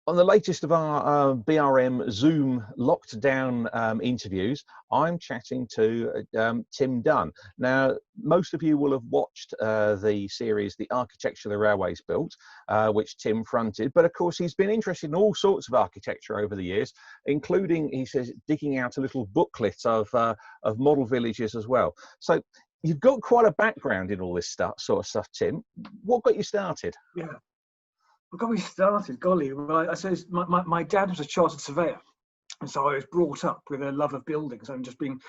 On the latest of our BRM Zoom locked down interviews, I'm chatting to Tim Dunn. Now, most of you will have watched the series The Architecture the Railways Built, which Tim fronted. But of course, he's been interested in all sorts of architecture over the years, including, he says, digging out a little booklet of model villages as well. So you've got quite a background in all this sort of stuff, Tim. What got you started? Yeah. What got me started, golly, well, I suppose my dad was a chartered surveyor, and so I was brought up with a love of buildings and just being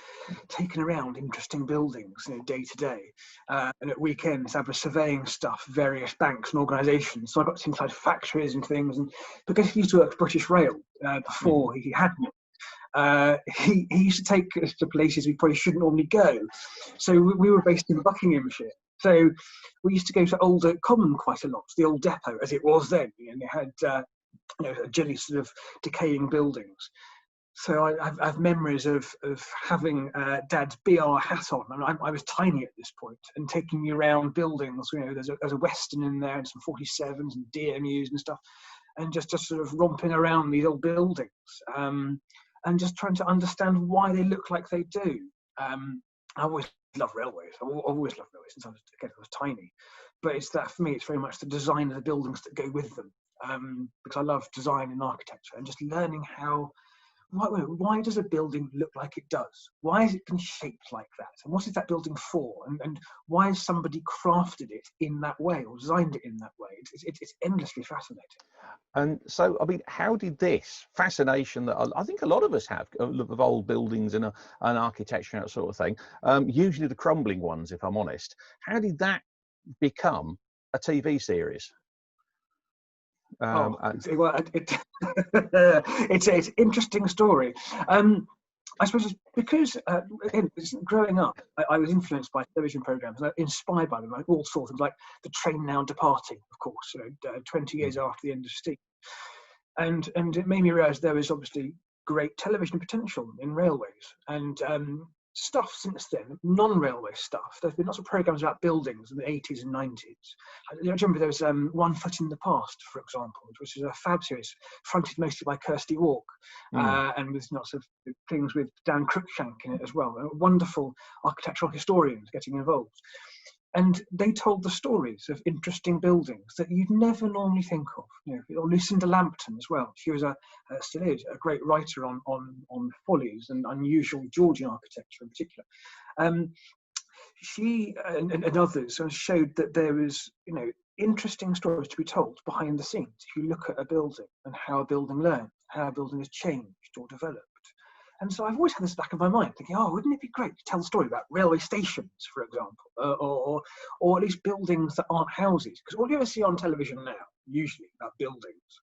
taken around interesting buildings, day to day. And at weekends, I was surveying stuff, various banks and organisations. So I got to inside factories and things. And because he used to work for British Rail before he had me, he used to take us to places we probably shouldn't normally go. So we were based in Buckinghamshire. So we used to go to Old Common quite a lot, the old depot as it was then, and it had a jelly sort of decaying buildings. So I have memories of having Dad's BR hat on, and I was tiny at this point, and taking me around buildings. There's a Western in there and some 47s and DMUs and stuff, and just sort of romping around these old buildings, and just trying to understand why they look like they do. I always loved railways. I've always loved railways since I was tiny. But it's that, for me, it's very much the design of the buildings that go with them. Because I love design and architecture, and just learning why does a building look like it does? Why is it been shaped like that? And what is that building for? And why has somebody crafted it in that way or designed it in that way? It's endlessly fascinating. And so, I mean, how did this fascination that I think a lot of us have of old buildings and architecture and that sort of thing, usually the crumbling ones, if I'm honest, how did that become a TV series? It's an interesting story. I suppose it's because again, growing up, I was influenced by television programs, inspired by them, like all sorts of, like The Train Now Departing, of course, 20 years after the end of steam, and it made me realise there was obviously great television potential in railways, and stuff since then, non-railway stuff. There's been lots of programs about buildings in the 80s and 90s. I remember there was One Foot in the Past, for example, which was a fab series fronted mostly by Kirsty Walk, and with lots of things with Dan Cruikshank in it as well. Wonderful architectural historians getting involved. And they told the stories of interesting buildings that you'd never normally think of. Or Lucinda Lambton as well. She was still is a great writer on follies and unusual Georgian architecture in particular. She and others showed that there was, interesting stories to be told behind the scenes. If you look at a building and how a building learned, how a building has changed or developed. And so I've always had this back of my mind, thinking, wouldn't it be great to tell a story about railway stations, for example, or at least buildings that aren't houses? Because all you ever see on television now, usually about buildings,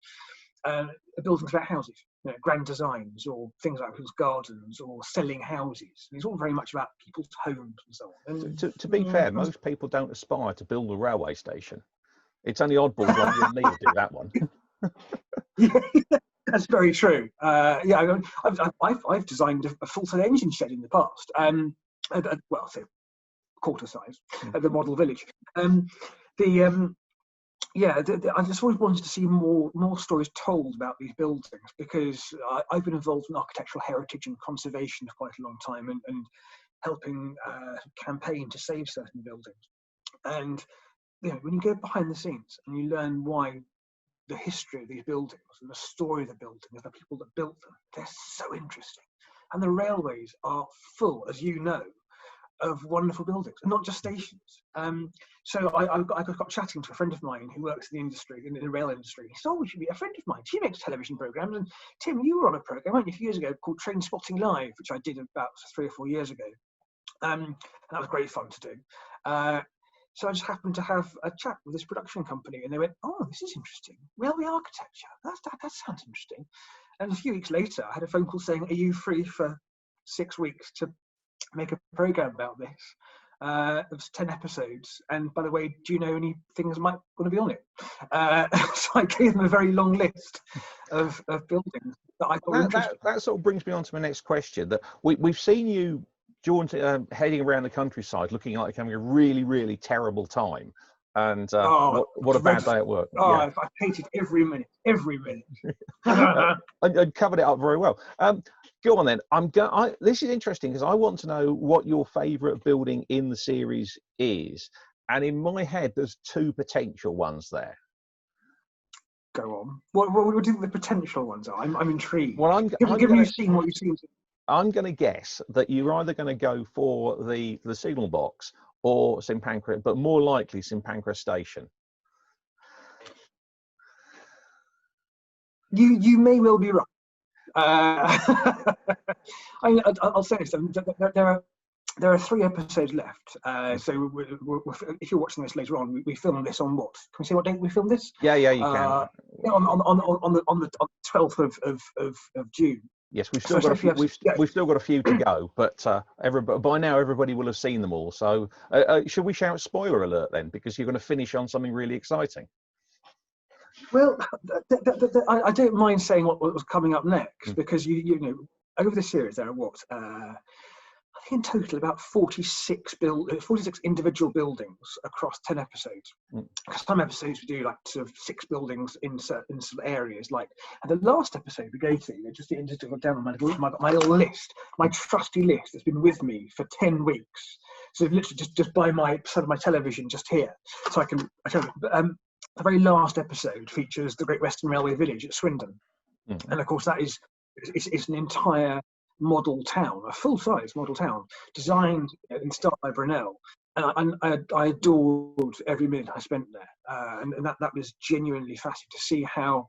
buildings about houses, grand designs, or things like people's gardens, or selling houses. And it's all very much about people's homes and so on. And, to be fair, most people don't aspire to build a railway station. It's only oddballs like you and me that do that one. That's very true. I've designed a full-size engine shed in the past. Say quarter size at the model village. I just always wanted to see more stories told about these buildings, because I've been involved in architectural heritage and conservation for quite a long time, and helping campaign to save certain buildings. And when you go behind the scenes and you learn why, the history of these buildings and the story of the building, of the people that built them, they're so interesting. And the railways are full, as you know, of wonderful buildings, and not just stations. So I got chatting to a friend of mine who works in the industry, in the rail industry. He said, you should be a friend of mine. She makes television programs. And Tim, you were on a program, weren't you, a few years ago, called Train Spotting Live, which I did about 3 or 4 years ago. And that was great fun to do. So I just happened to have a chat with this production company, and they went, this is interesting. Railway architecture, that sounds interesting. And a few weeks later, I had a phone call saying, are you free for 6 weeks to make a program about this? It was 10 episodes. And by the way, do you know any things that might want to be on it? So I gave them a very long list of buildings that I thought were interesting. That sort of brings me on to my next question. That we've seen you heading around the countryside looking like having a really, really terrible time And Oh, what a bad day at work. oh, Yeah. I hated every minute, every minute. And covered it up very well. Go on then. This is interesting because I want to know what your favourite building in the series is, and in my head, there's two potential ones there. Go on. What do you think the potential ones are? I'm intrigued. Well, Given you've seen what you've seen. I'm going to guess that you're either going to go for the signal box or St Pancras, but more likely St Pancras Station. You may well be right. I'll say this. There are 3 episodes left. So if you're watching this later on, we filmed this on what? Can we say what date we filmed this? Yeah, you can. On the 12th of June. Yes, we've still got a few to go, but by now everybody will have seen them all. So should we shout spoiler alert then, because you're going to finish on something really exciting? Well, I don't mind saying what was coming up next, because you know, over the series there are what I think in total about 46 individual buildings across 10 episodes. Some episodes we do like sort of 6 buildings in certain sort of areas. Like, and the last episode we go to, just got down on my little list, my trusty list that's been with me for 10 weeks. So literally just by my side of my television just here, so I can. The very last episode features the Great Western Railway Village at Swindon, and of course that is an entire model town, a full-size model town, designed and started by Brunel, and I adored every minute I spent there, and that was genuinely fascinating to see how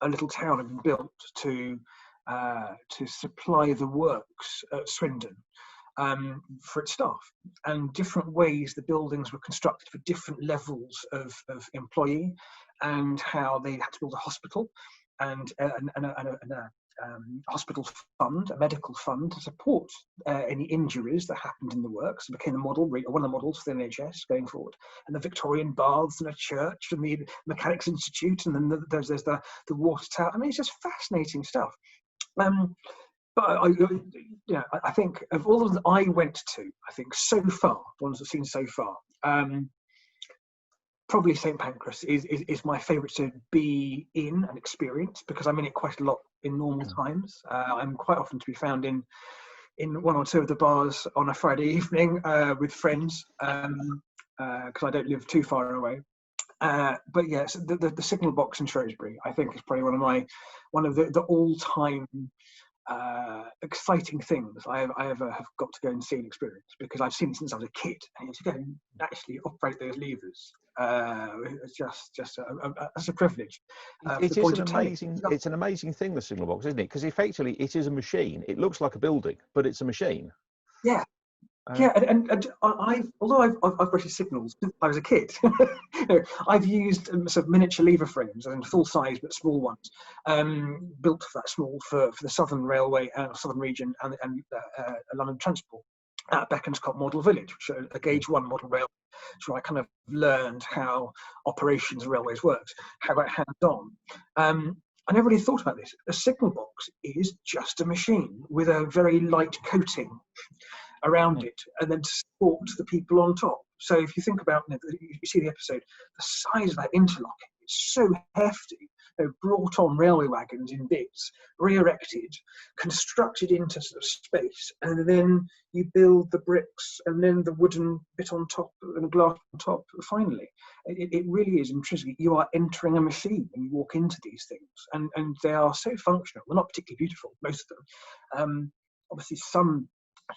a little town had been built to supply the works at Swindon for its staff, and different ways the buildings were constructed for different levels of employee, and how they had to build a hospital and a hospital fund, a medical fund to support any injuries that happened in the works. It became one of the models for the NHS going forward, and the Victorian baths and a church and the Mechanics Institute, and then there's the water tower. I mean, it's just fascinating stuff. But I think of all of them I went to, I think so far, ones I've seen so far, probably St Pancras is my favourite to be in and experience, because I'm in it quite a lot in normal times. I'm quite often to be found in 1 or 2 of the bars on a Friday evening with friends, because I don't live too far away. But yes, the signal box in Shrewsbury, I think, is probably one of the all-time exciting things I ever have got to go and see and experience, because I've seen it since I was a kid, and to go and actually operate those levers, it's just a privilege. It's an amazing thing, the signal box, isn't it? Because effectively it is a machine. It looks like a building, but it's a machine. Yeah. And although I've operated signals since I was a kid, I've used sort of miniature lever frames and full size but small ones, built for that small for the Southern Railway and Southern Region and London Transport at Beaconscott Model Village, which is a Gauge 1 model railway. So I kind of learned how operations of railways works, how about hands-on. I never really thought about this. A signal box is just a machine with a very light coating around it, and then to support the people on top. So if you think about, you see the episode, the size of that interlock, it's so hefty. They're brought on railway wagons in bits, re-erected, constructed into sort of space, and then you build the bricks and then the wooden bit on top and the glass on top. Finally, it really is interesting. You are entering a machine when you walk into these things, and they are so functional. They're not particularly beautiful, most of them. Obviously, some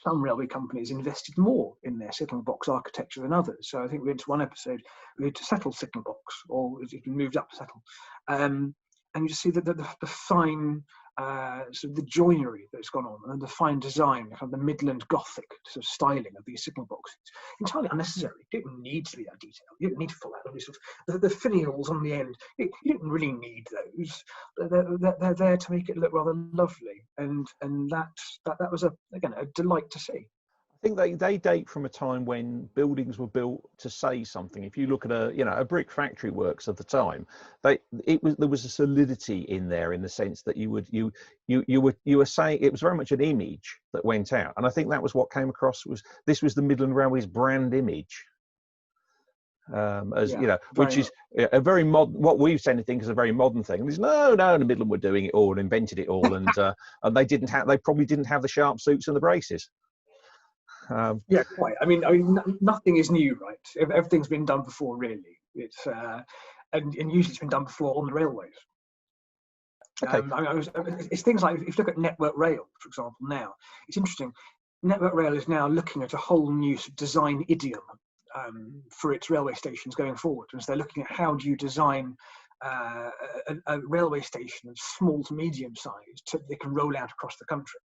railway companies invested more in their signal box architecture than others. So I think we had one episode, we had to settle signal box, or it's been moved up to settle. And you just see the fine, sort of the joinery that's gone on, and the fine design, kind of the Midland Gothic sort of styling of these signal boxes. Entirely unnecessary. You don't need to be that detailed. You don't need to fill out all these sort of, the finials on the end. You don't really need those. They're there to make it look rather lovely, and that was a delight to see. I think they date from a time when buildings were built to say something. If you look at a brick factory works of the time, there was a solidity in there, in the sense that you were saying it was very much an image that went out, and I think that was what came across. This was the Midland Railway's brand image. as Yeah, you know, very which much. is a very modern. What we've tend to think is a very modern thing. There's no, the Midland were doing it all and invented it all, and they probably didn't have the sharp suits and the braces. Yeah, quite. Nothing is new, right? Everything's been done before, really. It's and usually it's been done before on the railways. Okay. It's things like, if you look at Network Rail, for example, now, it's interesting. Network Rail is now looking at a whole new design idiom for its railway stations going forward. And so they're looking at how do you design a railway station of small to medium size so that they can roll out across the country,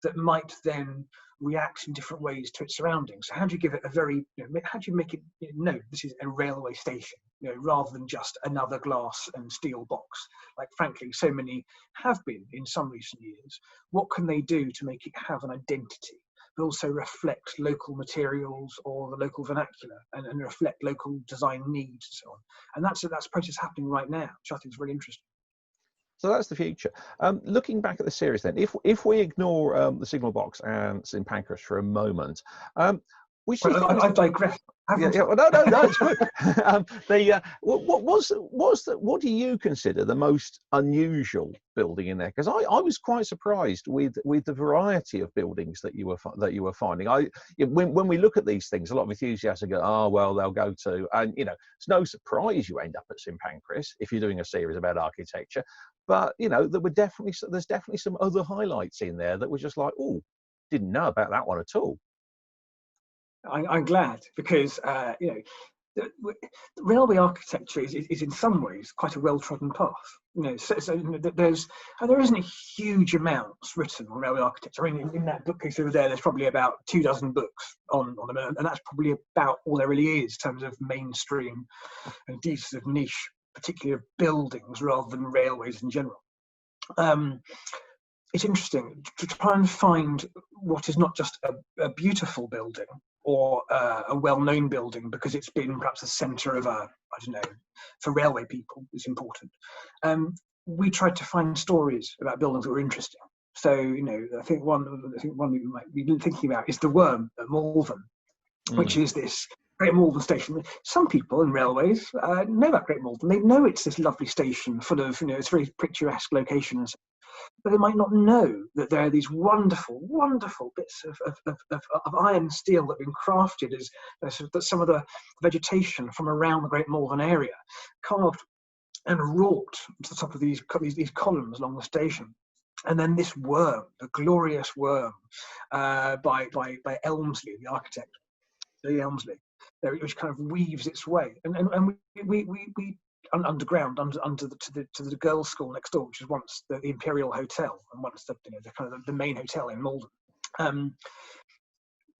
that might then react in different ways to its surroundings. So how do you give it a very, how do you make it, no, this is a railway station, rather than just another glass and steel box, like frankly so many have been in some recent years. What can they do to make it have an identity, but also reflect local materials or the local vernacular, and reflect local design needs and so on? And that's a process happening right now, which I think is really interesting. So that's the future. Looking back at the series, then, if we ignore the signal box and St Pancras for a moment, which do you think I digress. Yeah, well, no, it's good. What do you consider the most unusual building in there? Because I was quite surprised with the variety of buildings that you were finding. When we look at these things, a lot of enthusiasts go, oh well, they'll go to, and it's no surprise you end up at St Pancras if you're doing a series about architecture. But there's definitely some other highlights in there that were just like, oh, didn't know about that one at all. I'm glad, because the railway architecture is in some ways quite a well-trodden path. There isn't a huge amounts written on railway architecture. In that bookcase over there's probably about 24 books on them, and that's probably about all there really is in terms of mainstream and these sort of niche, particularly of buildings rather than railways in general. It's interesting to try and find what is not just a beautiful building or a well-known building because it's been perhaps a centre of for railway people, it's important. We tried to find stories about buildings that were interesting. So, I think one we might be thinking about is the Worm at Malvern, which is this Great Malvern station. Some people in railways know about Great Malvern. They know it's this lovely station full of, it's very picturesque locations. But they might not know that there are these wonderful, wonderful bits of iron and steel that have been crafted as some of the vegetation from around the Great Malvern area, carved and wrought to the top of these columns along the station. And then this worm, the glorious worm, by Elmsley, the architect, Lee Elmsley, which kind of weaves its way. And we underground to the girls' school next door, which was once the Imperial Hotel and once the kind of the main hotel in Malden.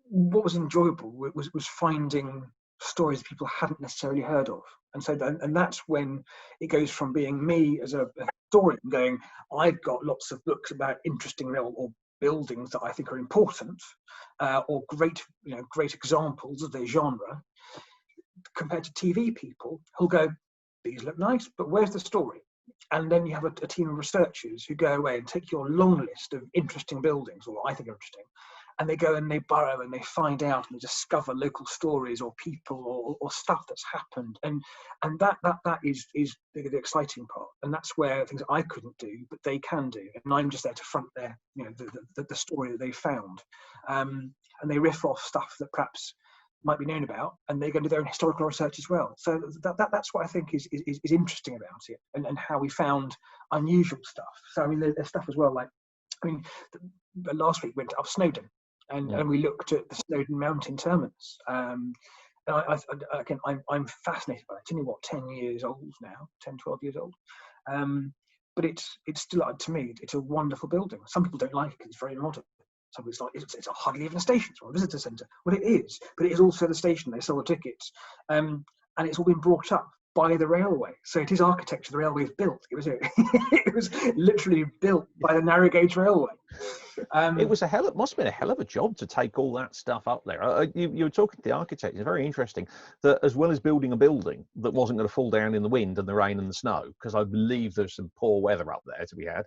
What was enjoyable was finding stories people hadn't necessarily heard of, and that's when it goes from being me as a historian going, I've got lots of books about interesting or buildings that I think are important, or great examples of their genre, compared to TV people who'll go, these look nice, but where's the story? And then you have a team of researchers who go away and take your long list of interesting buildings, or I think are interesting, and they go and they burrow and they find out and they discover local stories or people or stuff that's happened, and that is the exciting part, and that's where things I couldn't do but they can do, and I'm just there to front their the story that they found, and they riff off stuff that perhaps might be known about, and they're going to do their own historical research as well. So that's what I think is interesting about it, and how we found unusual stuff. So there's stuff as well, like last week we went up Snowdon, and we looked at the Snowdon Mountain Terminus. And I'm fascinated by it. It's only 10 years old now, 10, 12 years old. But it's still, to me, it's a wonderful building. Some people don't like it because it's very modern. Some people it's hardly even a station, it's a visitor centre. Well, it is, but it is also the station. They sell the tickets, and it's all been brought up by the railway. So it is architecture the railway's built. It was literally built by the narrow gauge railway. It must have been a hell of a job to take all that stuff up there. You were talking to the architect. It's very interesting that as well as building a building that wasn't going to fall down in the wind and the rain and the snow, because I believe there's some poor weather up there to be had,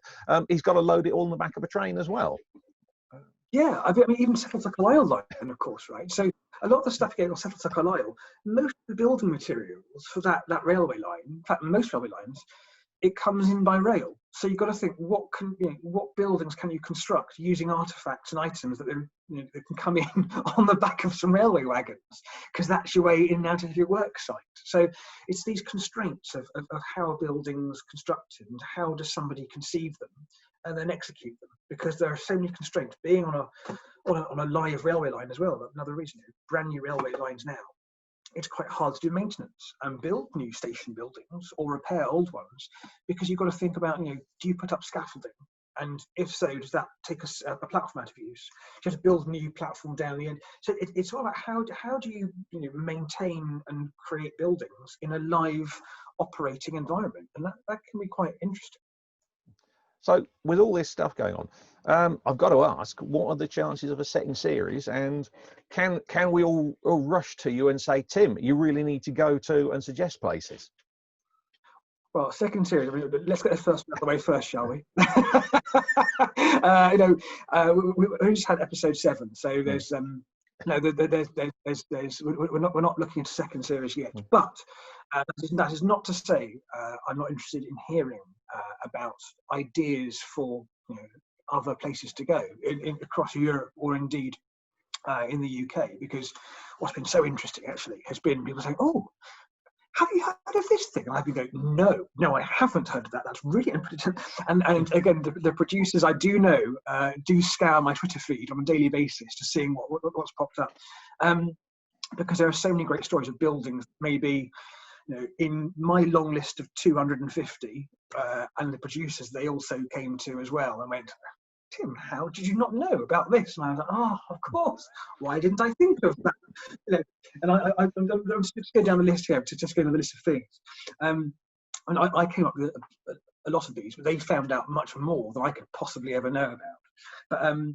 he's got to load it all in the back of a train as well. Yeah, I mean, even Settle to Carlisle line, of course, right? So a lot of the stuff getting on Settle to Carlisle, most of the building materials for that railway line, in fact, most railway lines, it comes in by rail. So you've got to think, what buildings can you construct using artifacts and items that that can come in on the back of some railway wagons, because that's your way in and out of your work site. So it's these constraints of how a building's constructed and how does somebody conceive them and then execute them, because there are so many constraints. Being on a live railway line as well, another reason, brand new railway lines now, it's quite hard to do maintenance and build new station buildings or repair old ones, because you've got to think about, do you put up scaffolding? And if so, does that take a platform out of use? Do you have to build a new platform down the end? So it's all about how do you, maintain and create buildings in a live operating environment, and that can be quite interesting. So with all this stuff going on, I've got to ask, what are the chances of a second series? And can we all rush to you and say, Tim, you really need to go to and suggest places? Well, second series. I mean, let's get the first out of the way first, shall we? We just had episode 7, so there's we're not looking into second series yet. But that is not to say I'm not interested in hearing about ideas for other places to go across Europe, or indeed in the UK, because what's been so interesting actually has been people saying, "Oh, have you heard of this thing?" And I've been going, no, I haven't heard of that. That's really interesting. And again, the producers I do know do scour my Twitter feed on a daily basis to seeing what's popped up, because there are so many great stories of buildings. Maybe in my long list of 250, and the producers, they also came to as well and went, "Tim, how did you not know about this?" And I was like, "Oh, of course. Why didn't I think of that?" And I'm just going down the list here to just go down the list of things. And I came up with a lot of these, but they found out much more than I could possibly ever know about.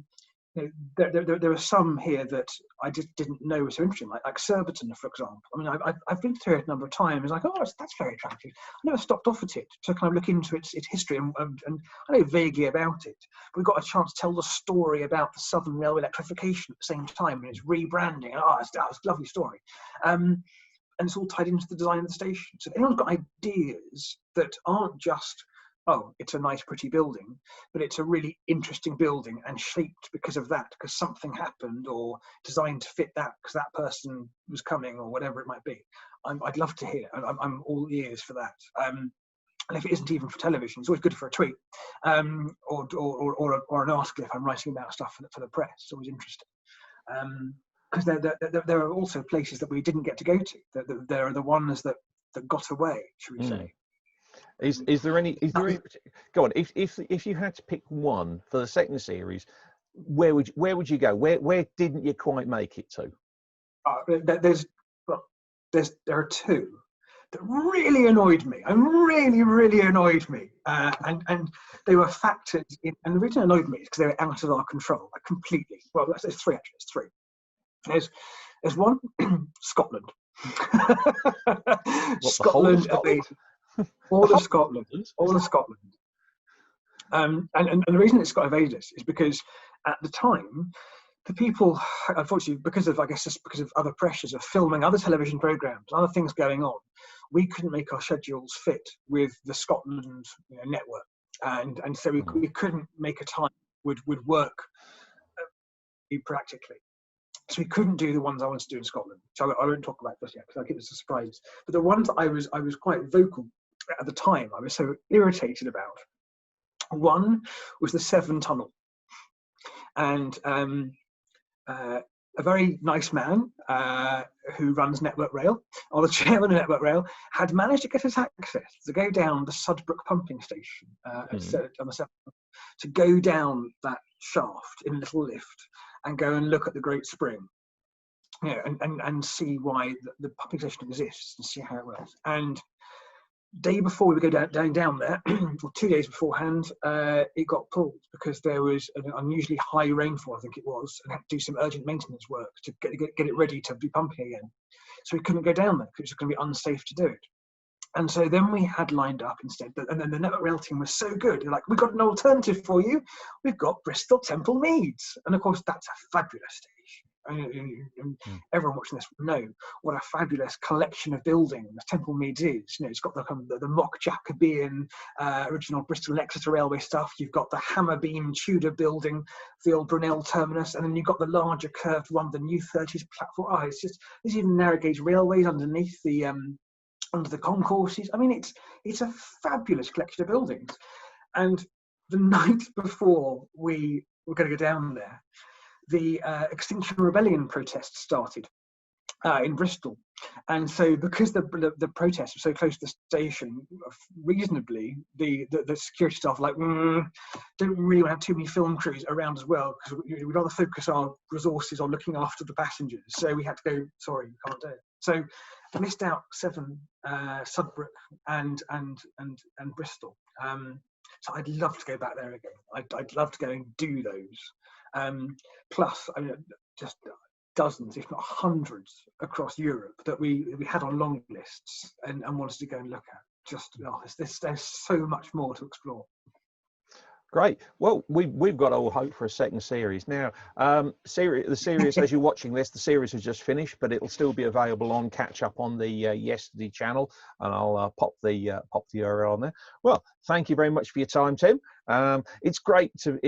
But there are some here that I just didn't know were so interesting, like Surbiton, for example. I mean, I've been through it a number of times. Like, oh, that's very attractive. I never stopped off at it to kind of look into its history, and I know vaguely about it. But we got a chance to tell the story about the Southern Railway electrification at the same time, and its rebranding. And it's a lovely story. And it's all tied into the design of the station. So if anyone's got ideas that aren't just, oh, it's a nice, pretty building, but it's a really interesting building and shaped because of that, because something happened, or designed to fit that because that person was coming, or whatever it might be. I'd love to hear. I'm all ears for that. And if it isn't even for television, it's always good for a tweet, or an article if I'm writing about stuff for the press. It's always interesting. Because there are also places that we didn't get to go to. There are the ones that got away, should we say. Is there any go on, if you had to pick one for the second series, where would you go? Where didn't you quite make it to? There are two that really annoyed me, and really annoyed me, and they were factored in. And the reason it annoyed me is because they were out of our control, completely. Well, there's three actually. There's three. There's one, Scotland. Scotland. All of Scotland. And the reason it's got evaded us is because at the time, the people, unfortunately, because of other pressures of filming other television programmes, other things going on, we couldn't make our schedules fit with the Scotland network, and so we couldn't make a time would work practically. So we couldn't do the ones I wanted to do in Scotland, which I won't talk about just yet because I'll keep this a surprise. But the ones I was quite vocal at the time, I was so irritated about. One was the Severn Tunnel, and a very nice man who runs Network Rail, or the chairman of Network Rail, had managed to get us access to go down the Sudbrook pumping station on the Severn, to go down that shaft in a little lift and go and look at the Great Spring, and see why the pumping station exists and see how it works. And day before we were down there, or 2 days beforehand, it got pulled because there was an unusually high rainfall, I think it was, and had to do some urgent maintenance work to get it ready to be pumping again. So we couldn't go down there because it was going to be unsafe to do it. And so then we had lined up instead, and then the Network Rail team was so good. They're like, we've got an alternative for you. We've got Bristol Temple Meads. And of course, that's a fabulous station. And everyone watching this will know what a fabulous collection of buildings Temple Meads is. You know, it's got the mock Jacobean original Bristol and Exeter Railway stuff. You've got the hammer beam Tudor building, the old Brunel terminus, and then you've got the larger curved one, the new 30s platform. Oh, it's just, there's even narrow gauge railways underneath the under the concourses. I mean, it's a fabulous collection of buildings. And the night before we were going to go down there, the Extinction Rebellion protests started in Bristol. And so because the protests were so close to the station, reasonably, the security staff were like, don't really want to have too many film crews around as well, because we'd rather focus our resources on looking after the passengers. So we had to go, sorry, we can't do it. So I missed out 7, Sudbrook and Bristol. So I'd love to go back there again. I'd love to go and do those. Plus, I mean, just dozens, if not hundreds, across Europe that we had on long lists and wanted to go and look at. Just there's so much more to explore. Great. Well, we've got all hope for a second series now. The series, as you're watching this, the series has just finished, but it'll still be available on catch up on the Yesterday channel, and I'll pop the URL on there. Well, thank you very much for your time, Tim. It's great to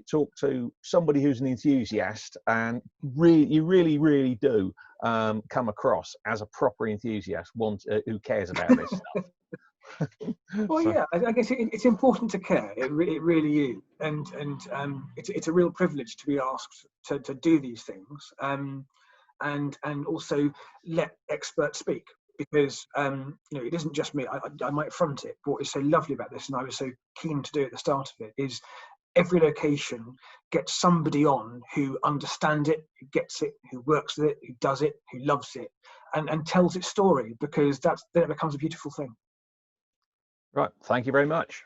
talk to somebody who's an enthusiast, and you really do come across as a proper enthusiast, one who cares about this stuff. Well, yeah, I guess it's important to care. It really is, and it's a real privilege to be asked to do these things, and also let experts speak, because you know, it isn't just me. I might front it, but what is so lovely about this, and I was so keen to do at the start of it, is every location gets somebody on who understands it, who gets it, who works with it, who does it, who loves it, and tells its story, because then it becomes a beautiful thing. Right. Thank you very much.